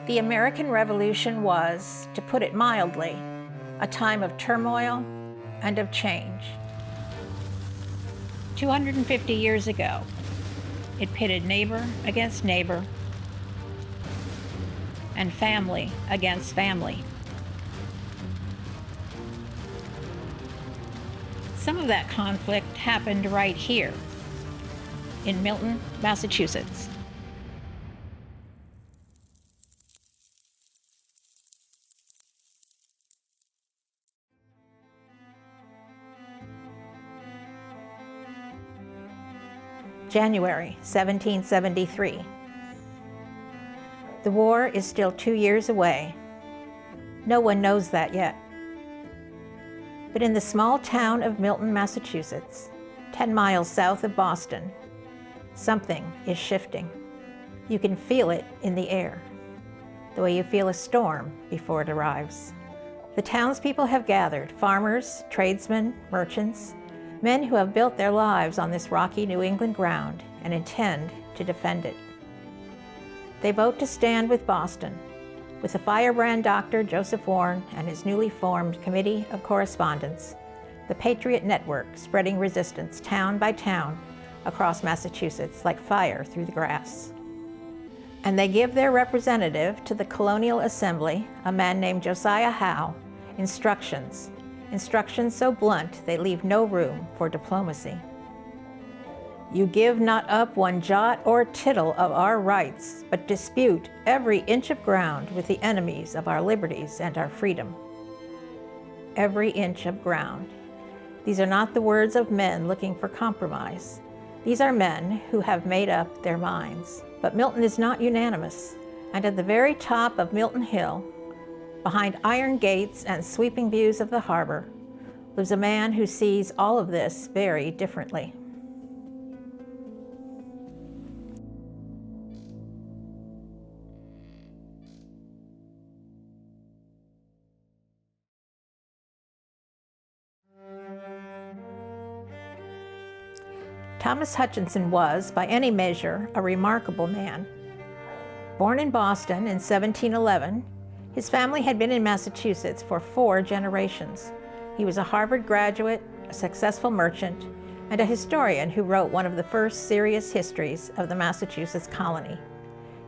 The American Revolution was, to put it mildly, a time of turmoil and of change. 250 years ago, it pitted neighbor against neighbor and family against family. Some of that conflict happened right here in Milton, Massachusetts. January 1773. The war is still 2 years away. No one knows that yet. But in the small town of Milton, Massachusetts, 10 miles south of Boston, something is shifting. You can feel it in the air, the way you feel a storm before it arrives. The townspeople have gathered, farmers, tradesmen, merchants, men who have built their lives on this rocky New England ground and intend to defend it. They vote to stand with Boston, with the firebrand Dr. Joseph Warren and his newly formed Committee of Correspondence, the Patriot Network spreading resistance town by town across Massachusetts like fire through the grass. And they give their representative to the Colonial Assembly, a man named Josiah Howe, instructions so blunt they leave no room for diplomacy. You give not up one jot or tittle of our rights, but dispute every inch of ground with the enemies of our liberties and our freedom. Every inch of ground. These are not the words of men looking for compromise. These are men who have made up their minds. But Milton is not unanimous, and at the very top of Milton Hill, behind iron gates and sweeping views of the harbor, lives a man who sees all of this very differently. Thomas Hutchinson was, by any measure, a remarkable man. Born in Boston in 1711, his family had been in Massachusetts for 4 generations. He was a Harvard graduate, a successful merchant, and a historian who wrote one of the first serious histories of the Massachusetts colony.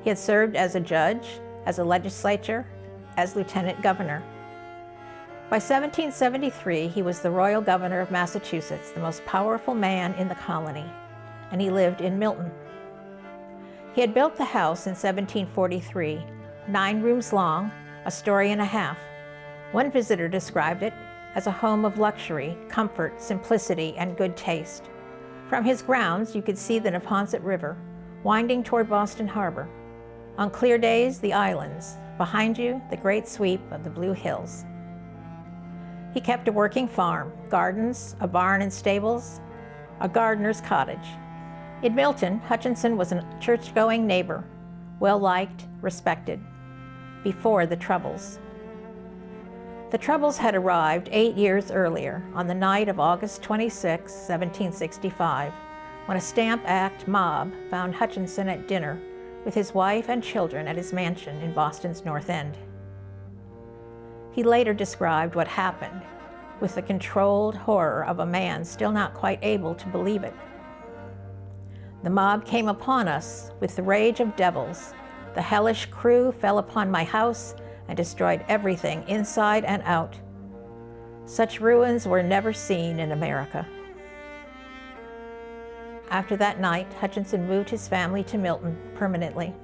He had served as a judge, as a legislator, as lieutenant governor. By 1773, he was the royal governor of Massachusetts, the most powerful man in the colony, and he lived in Milton. He had built the house in 1743, 9 rooms long, a story and a half. One visitor described it as a home of luxury, comfort, simplicity, and good taste. From his grounds, you could see the Neponset River, winding toward Boston Harbor. On clear days, the islands. Behind you, the great sweep of the Blue Hills. He kept a working farm, gardens, a barn and stables, a gardener's cottage. In Milton, Hutchinson was a church-going neighbor, well-liked, respected, before the Troubles. The Troubles had arrived 8 years earlier, on the night of August 26, 1765, when a Stamp Act mob found Hutchinson at dinner with his wife and children at his mansion in Boston's North End. He later described what happened with the controlled horror of a man still not quite able to believe it. The mob came upon us with the rage of devils. The hellish crew fell upon my house and destroyed everything inside and out. Such ruins were never seen in America. After that night, Hutchinson moved his family to Milton permanently.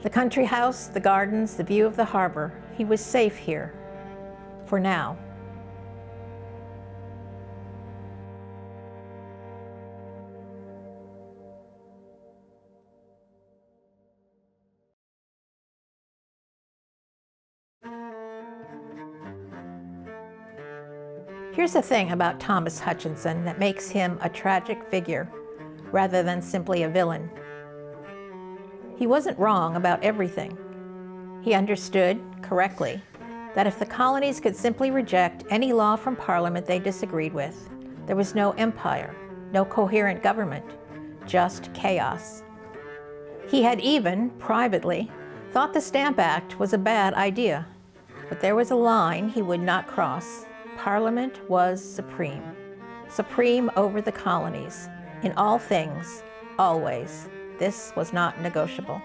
The country house, the gardens, the view of the harbor, he was safe here, for now. Here's the thing about Thomas Hutchinson that makes him a tragic figure rather than simply a villain. He wasn't wrong about everything. He understood, correctly, that if the colonies could simply reject any law from Parliament they disagreed with, there was no empire, no coherent government, just chaos. He had even, privately, thought the Stamp Act was a bad idea, but there was a line he would not cross. Parliament was supreme. Supreme over the colonies. In all things, always. This was not negotiable.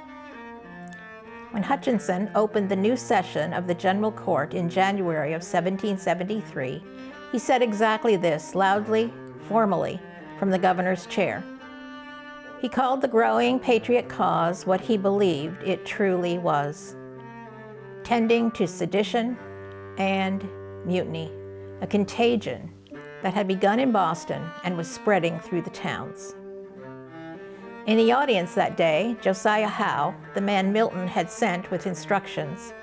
When Hutchinson opened the new session of the General Court in January of 1773, he said exactly this, loudly, formally, from the governor's chair. He called the growing patriot cause what he believed it truly was, tending to sedition and mutiny, a contagion that had begun in Boston and was spreading through the towns. In the audience that day, Josiah Howe, the man Milton had sent with instructions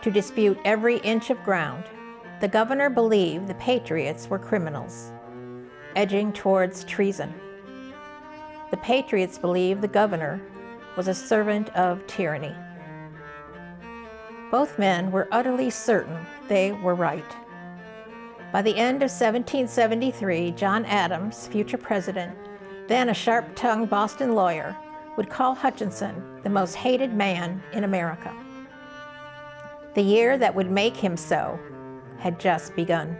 to dispute every inch of ground, the governor believed the patriots were criminals, edging towards treason. The patriots believed the governor was a servant of tyranny. Both men were utterly certain they were right. By the end of 1773, John Adams, future president, then a sharp-tongued Boston lawyer, would call Hutchinson the most hated man in America. The year that would make him so had just begun.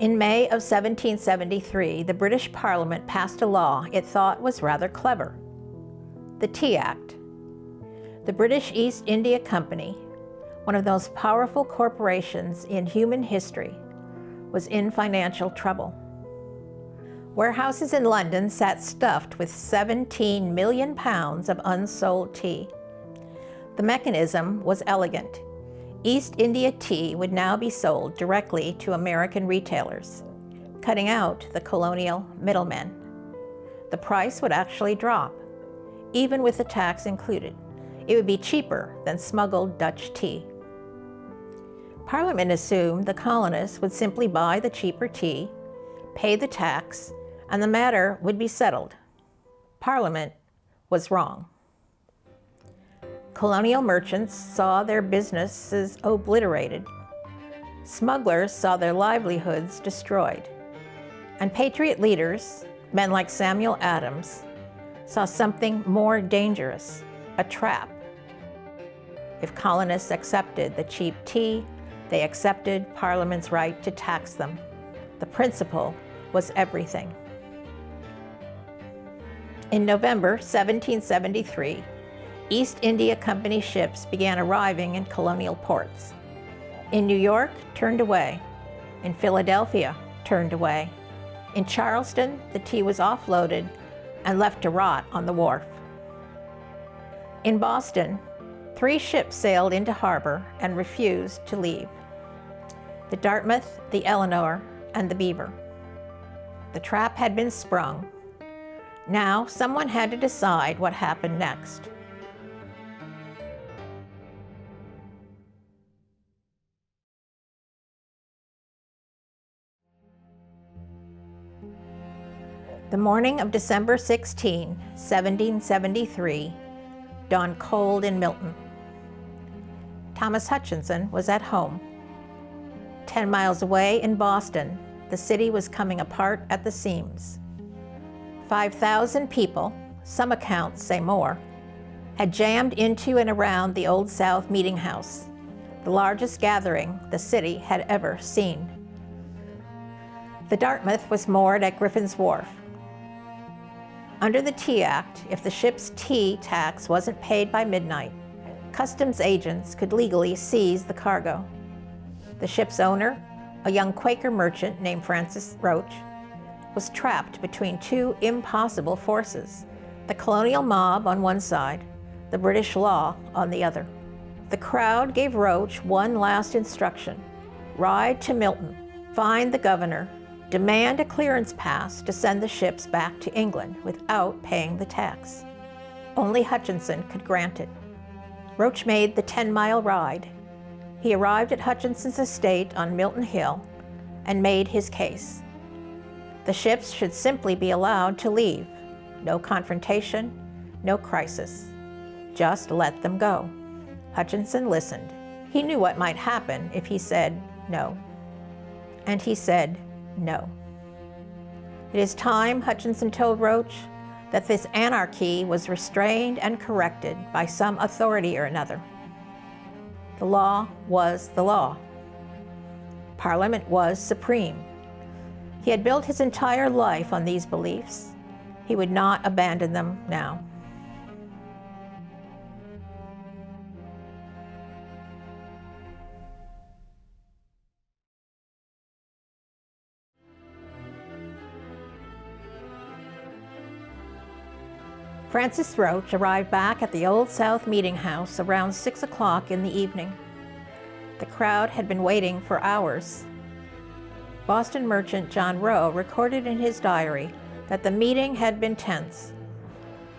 In May of 1773, the British Parliament passed a law it thought was rather clever, the Tea Act. The British East India Company, one of the most powerful corporations in human history, was in financial trouble. Warehouses in London sat stuffed with 17 million pounds of unsold tea. The mechanism was elegant. East India tea would now be sold directly to American retailers, cutting out the colonial middlemen. The price would actually drop, even with the tax included. It would be cheaper than smuggled Dutch tea. Parliament assumed the colonists would simply buy the cheaper tea, pay the tax, and the matter would be settled. Parliament was wrong. Colonial merchants saw their businesses obliterated. Smugglers saw their livelihoods destroyed. And patriot leaders, men like Samuel Adams, saw something more dangerous, a trap. If colonists accepted the cheap tea, they accepted Parliament's right to tax them. The principle was everything. In November 1773, East India Company ships began arriving in colonial ports. In New York, turned away. In Philadelphia, turned away. In Charleston, the tea was offloaded and left to rot on the wharf. In Boston, 3 ships sailed into harbor and refused to leave: the Dartmouth, the Eleanor, and the Beaver. The trap had been sprung. Now someone had to decide what happened next. The morning of December 16, 1773, dawned cold in Milton. Thomas Hutchinson was at home. 10 miles away in Boston, the city was coming apart at the seams. 5,000 people, some accounts say more, had jammed into and around the Old South Meeting House, the largest gathering the city had ever seen. The Dartmouth was moored at Griffin's Wharf. Under the Tea Act, if the ship's tea tax wasn't paid by midnight, customs agents could legally seize the cargo. The ship's owner, a young Quaker merchant named Francis Roach, was trapped between 2 impossible forces: the colonial mob on one side, the British law on the other. The crowd gave Roach one last instruction: ride to Milton, find the governor, demand a clearance pass to send the ships back to England without paying the tax. Only Hutchinson could grant it. Roach made the 10-mile ride. He arrived at Hutchinson's estate on Milton Hill and made his case. The ships should simply be allowed to leave. No confrontation, no crisis. Just let them go. Hutchinson listened. He knew what might happen if he said no. And he said no. It is time, Hutchinson told Roach, that this anarchy was restrained and corrected by some authority or another. The law was the law. Parliament was supreme. He had built his entire life on these beliefs. He would not abandon them now. Francis Roach arrived back at the Old South Meeting House around 6 o'clock in the evening. The crowd had been waiting for hours. Boston merchant John Rowe recorded in his diary that the meeting had been tense,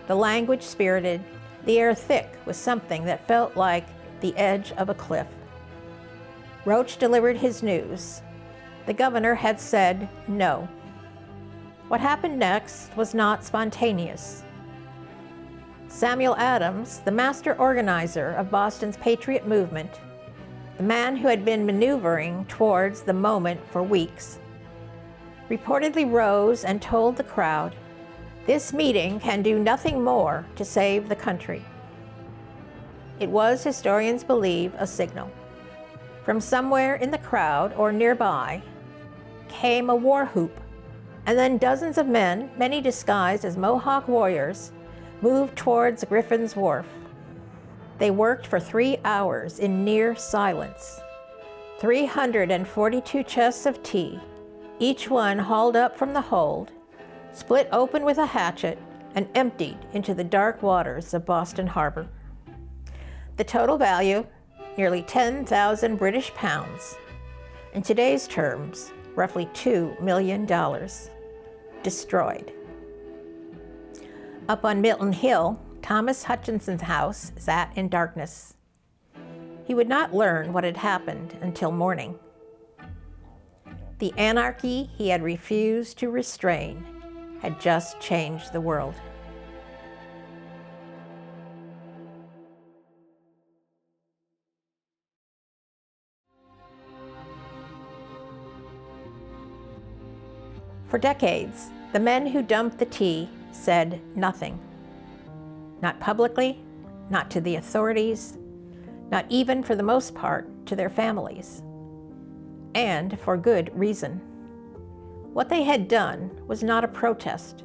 the language spirited, the air thick with something that felt like the edge of a cliff. Roach delivered his news. The governor had said no. What happened next was not spontaneous. Samuel Adams, the master organizer of Boston's Patriot movement, the man who had been maneuvering towards the moment for weeks, reportedly rose and told the crowd, "This meeting can do nothing more to save the country." It was, historians believe, a signal. From somewhere in the crowd or nearby came a war whoop, and then dozens of men, many disguised as Mohawk warriors, moved towards Griffin's Wharf. They worked for 3 hours in near silence. 342 chests of tea, each one hauled up from the hold, split open with a hatchet, and emptied into the dark waters of Boston Harbor. The total value, nearly 10,000 British pounds. In today's terms, roughly $2 million. Destroyed. Up on Milton Hill, Thomas Hutchinson's house sat in darkness. He would not learn what had happened until morning. The anarchy he had refused to restrain had just changed the world. For decades, the men who dumped the tea said nothing. Not publicly, not to the authorities, not even for the most part to their families. And for good reason. What they had done was not a protest.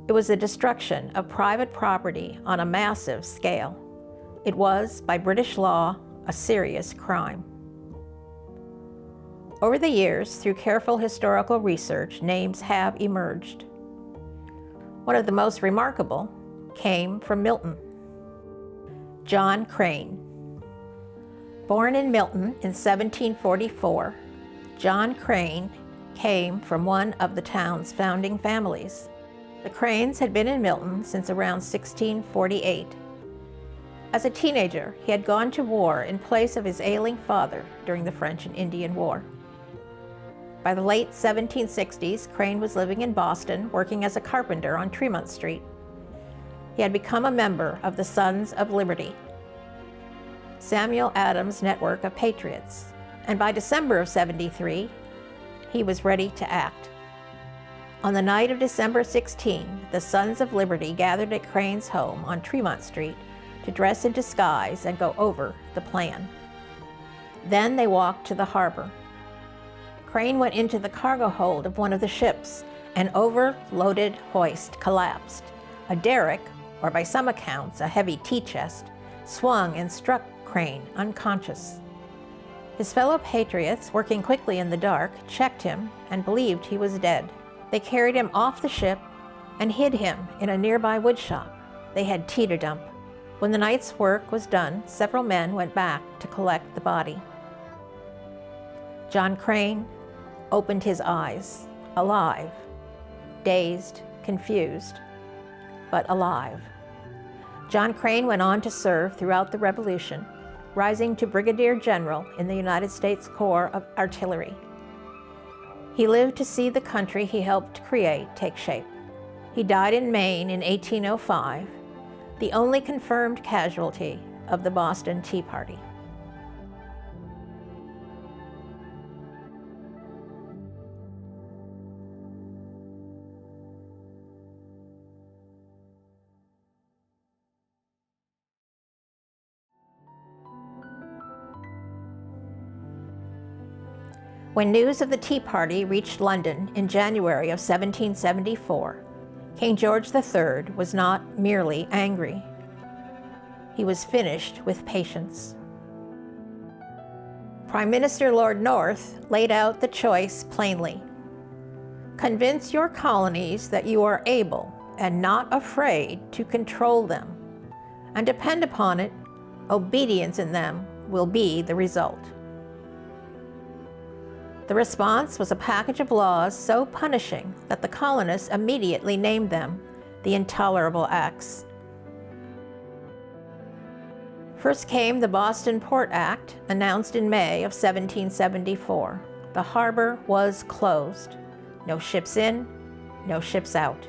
It was the destruction of private property on a massive scale. It was, by British law, a serious crime. Over the years, through careful historical research, names have emerged. One of the most remarkable came from Milton. John Crane. Born in Milton in 1744, John Crane came from one of the town's founding families. The Cranes had been in Milton since around 1648. As a teenager, he had gone to war in place of his ailing father during the French and Indian War. By the late 1760s, Crane was living in Boston, working as a carpenter on Tremont Street. He had become a member of the Sons of Liberty, Samuel Adams' network of patriots, and by December of '73, he was ready to act. On the night of December 16, the Sons of Liberty gathered at Crane's home on Tremont Street to dress in disguise and go over the plan. Then they walked to the harbor. Crane went into the cargo hold of one of the ships. An overloaded hoist collapsed. A derrick, or by some accounts a heavy tea chest, swung and struck Crane unconscious. His fellow patriots, working quickly in the dark, checked him and believed he was dead. They carried him off the ship and hid him in a nearby woodshop. They had tea to dump. When the night's work was done, several men went back to collect the body. John Crane opened his eyes, alive, dazed, confused, but alive. John Crane went on to serve throughout the Revolution, rising to Brigadier General in the United States Corps of Artillery. He lived to see the country he helped create take shape. He died in Maine in 1805, the only confirmed casualty of the Boston Tea Party. When news of the Tea Party reached London in January of 1774, King George III was not merely angry. He was finished with patience. Prime Minister Lord North laid out the choice plainly. Convince your colonies that you are able and not afraid to control them, and depend upon it, obedience in them will be the result. The response was a package of laws so punishing that the colonists immediately named them the Intolerable Acts. First came the Boston Port Act, announced in May of 1774. The harbor was closed. No ships in, no ships out.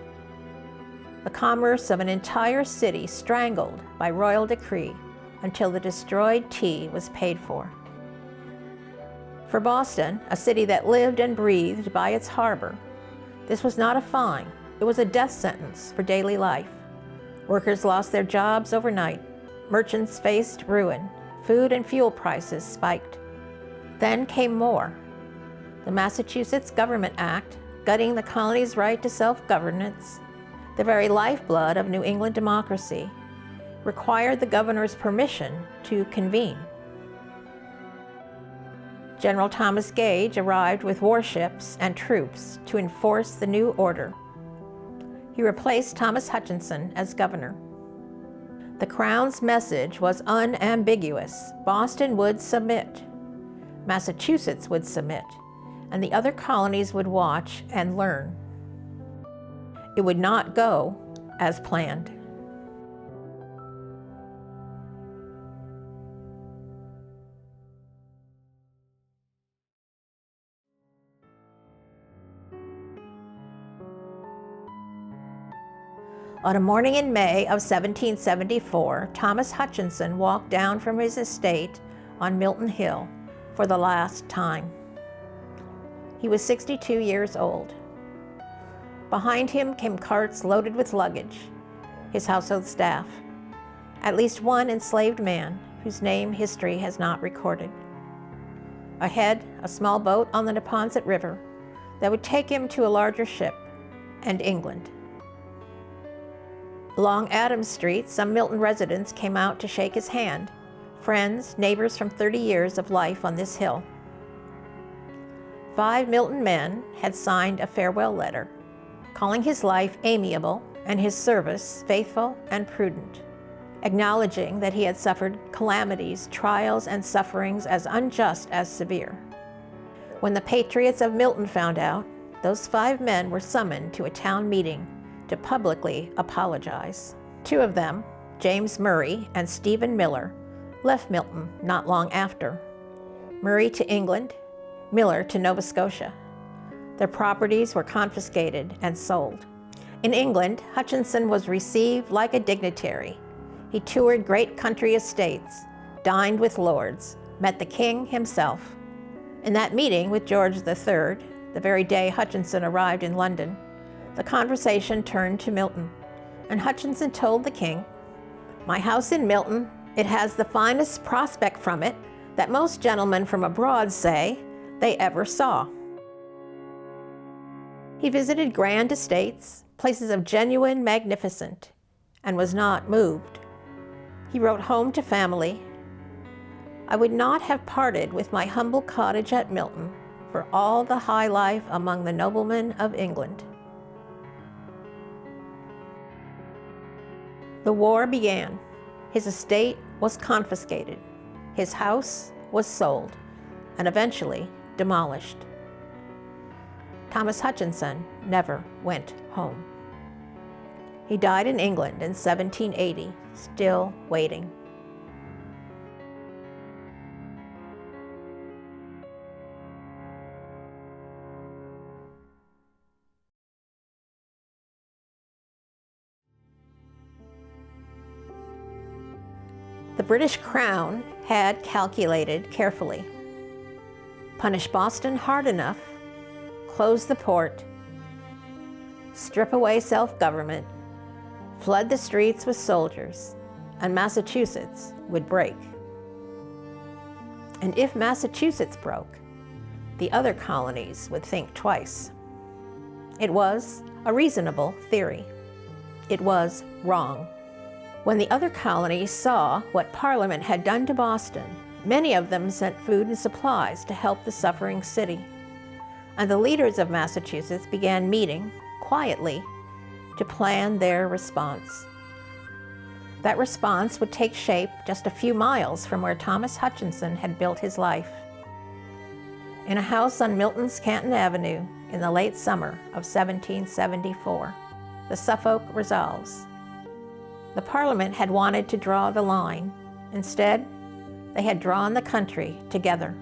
The commerce of an entire city strangled by royal decree until the destroyed tea was paid for. For Boston, a city that lived and breathed by its harbor, this was not a fine, it was a death sentence for daily life. Workers lost their jobs overnight. Merchants faced ruin. Food and fuel prices spiked. Then came more. The Massachusetts Government Act, gutting the colony's right to self-governance, the very lifeblood of New England democracy, required the governor's permission to convene. General Thomas Gage arrived with warships and troops to enforce the new order. He replaced Thomas Hutchinson as governor. The Crown's message was unambiguous. Boston would submit, Massachusetts would submit, and the other colonies would watch and learn. It would not go as planned. On a morning in May of 1774, Thomas Hutchinson walked down from his estate on Milton Hill for the last time. He was 62 years old. Behind him came carts loaded with luggage, his household staff, at least one enslaved man whose name history has not recorded. Ahead, a small boat on the Neponset River that would take him to a larger ship and England. Along Adams Street, some Milton residents came out to shake his hand, friends, neighbors from 30 years of life on this hill. 5 Milton men had signed a farewell letter, calling his life amiable and his service faithful and prudent, acknowledging that he had suffered calamities, trials, and sufferings as unjust as severe. When the patriots of Milton found out, those 5 men were summoned to a town meeting to publicly apologize. 2 of them, James Murray and Stephen Miller, left Milton not long after. Murray to England, Miller to Nova Scotia. Their properties were confiscated and sold. In England, Hutchinson was received like a dignitary. He toured great country estates, dined with lords, met the king himself. In that meeting with George III, the very day Hutchinson arrived in London, the conversation turned to Milton, and Hutchinson told the king, "My house in Milton, it has the finest prospect from it that most gentlemen from abroad say they ever saw." He visited grand estates, places of genuine magnificence, and was not moved. He wrote home to family, "I would not have parted with my humble cottage at Milton for all the high life among the noblemen of England." The war began. His estate was confiscated. His house was sold and eventually demolished. Thomas Hutchinson never went home. He died in England in 1780, still waiting. The British Crown had calculated carefully. Punish Boston hard enough, close the port, strip away self-government, flood the streets with soldiers, and Massachusetts would break. And if Massachusetts broke, the other colonies would think twice. It was a reasonable theory. It was wrong. When the other colonies saw what Parliament had done to Boston, many of them sent food and supplies to help the suffering city. And the leaders of Massachusetts began meeting, quietly, to plan their response. That response would take shape just a few miles from where Thomas Hutchinson had built his life. In a house on Milton's Canton Avenue in the late summer of 1774, the Suffolk Resolves. The Parliament had wanted to draw the line. Instead, they had drawn the country together.